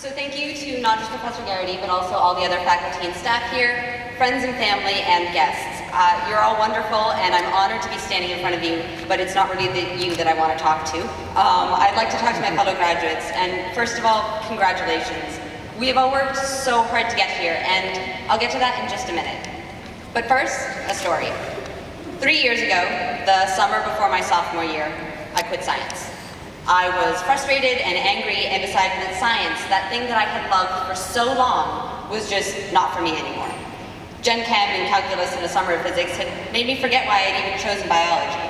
So thank you to not just Professor Garrity, but also all the other faculty and staff here, friends and family, and guests. You're all wonderful, and I'm honored to be standing in front of you, but it's not really you that I want to talk to. I'd like to talk to my fellow graduates, and first of all, congratulations. We have all worked so hard to get here, and I'll get to that in just a minute. But first, a story. 3 years ago, the summer before my sophomore year, I quit science. I was frustrated and angry and decided that science, that thing that I had loved for so long, was just not for me anymore. Gen Chem and calculus and the summer of physics had made me forget why I'd even chosen biology.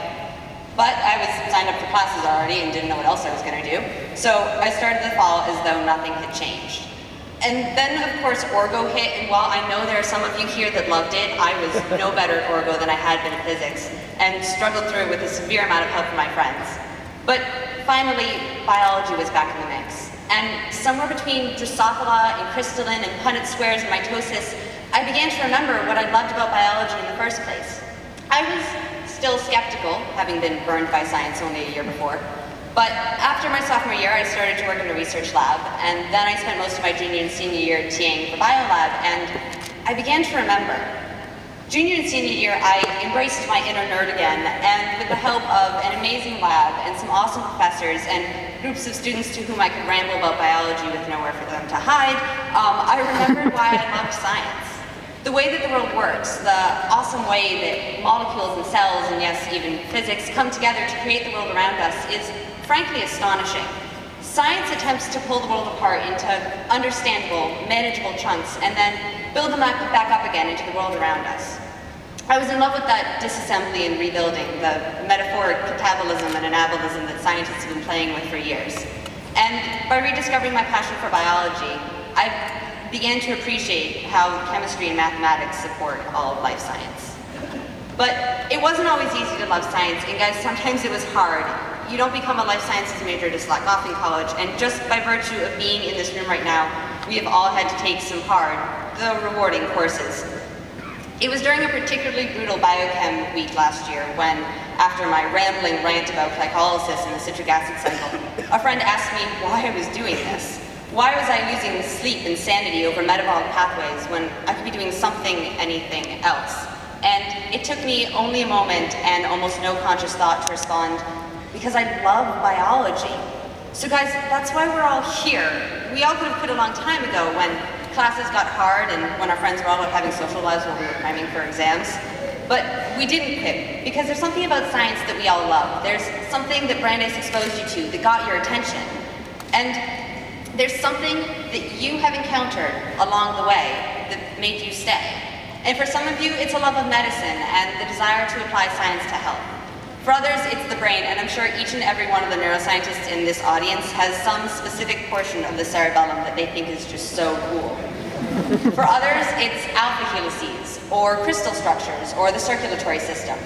But I was signed up for classes already and didn't know what else I was going to do, so I started the fall as though nothing had changed. And then, of course, Orgo hit, and while I know there are some of you here that loved it, I was no better at Orgo than I had been at physics, and struggled through with a severe amount of help from my friends. But finally, biology was back in the mix. And somewhere between Drosophila and crystalline and Punnett squares and mitosis, I began to remember what I loved about biology in the first place. I was still skeptical, having been burned by science only a year before. But after my sophomore year, I started to work in a research lab, and then I spent most of my junior and senior year TAing for biolab, and I began to remember. Junior and senior year, I embraced my inner nerd again, and with the help of an amazing lab and some awesome professors and groups of students to whom I could ramble about biology with nowhere for them to hide, I remembered why I loved science. The way that the world works, the awesome way that molecules and cells, and yes, even physics, come together to create the world around us is frankly astonishing. Science attempts to pull the world apart into understandable, manageable chunks, and then build them back up again into the world around us. I was in love with that disassembly and rebuilding, the metaphoric catabolism and anabolism that scientists have been playing with for years. And by rediscovering my passion for biology, I began to appreciate how chemistry and mathematics support all of life science. But it wasn't always easy to love science, and guys, sometimes it was hard. You don't become a life sciences major to slack off in college, and just by virtue of being in this room right now, we have all had to take some hard, though rewarding courses. It was during a particularly brutal biochem week last year when, after my rambling rant about glycolysis and the citric acid cycle, a friend asked me why I was doing this. Why was I losing sleep and sanity over metabolic pathways when I could be doing something, anything else? And it took me only a moment and almost no conscious thought to respond, because I love biology. So guys, that's why we're all here. We all could have quit a long time ago when classes got hard and when our friends were all out having social lives while we were cramming for exams. But we didn't quit, because there's something about science that we all love. There's something that Brandeis exposed you to that got your attention. And there's something that you have encountered along the way that made you stay. And for some of you, it's a love of medicine and the desire to apply science to health. For others, it's the brain, and I'm sure each and every one of the neuroscientists in this audience has some specific portion of the cerebellum that they think is just so cool. For others, it's alpha helices, or crystal structures, or the circulatory system.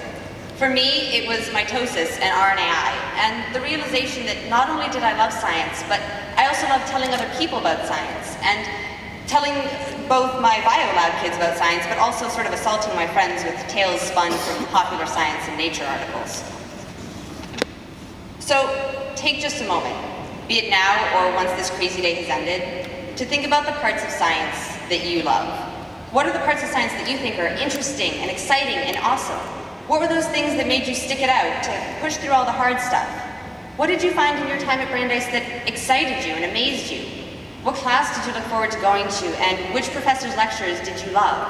For me, it was mitosis and RNAi, and the realization that not only did I love science, but I also loved telling other people about science, and telling both my biolab kids about science, but also sort of assaulting my friends with tales spun from popular science and nature articles. So take just a moment, be it now or once this crazy day has ended, to think about the parts of science that you love. What are the parts of science that you think are interesting and exciting and awesome? What were those things that made you stick it out, to push through all the hard stuff? What did you find in your time at Brandeis that excited you and amazed you? What class did you look forward to going to, and which professor's lectures did you love?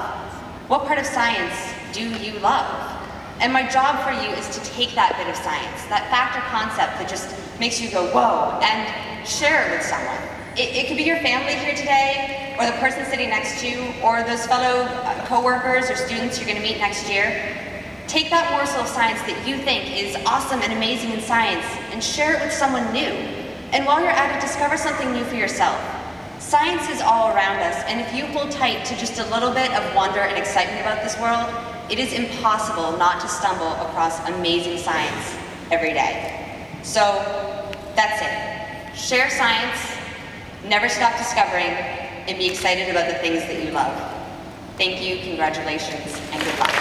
What part of science do you love? And my job for you is to take that bit of science, that fact or concept that just makes you go, whoa, and share it with someone. It could be your family here today, or the person sitting next to you, or those fellow coworkers or students you're gonna meet next year. Take that morsel of science that you think is awesome and amazing in science, and share it with someone new. And while you're at it, discover something new for yourself. Science is all around us, and if you hold tight to just a little bit of wonder and excitement about this world, it is impossible not to stumble across amazing science every day. So that's it. Share science, never stop discovering, and be excited about the things that you love. Thank you, congratulations, and good luck.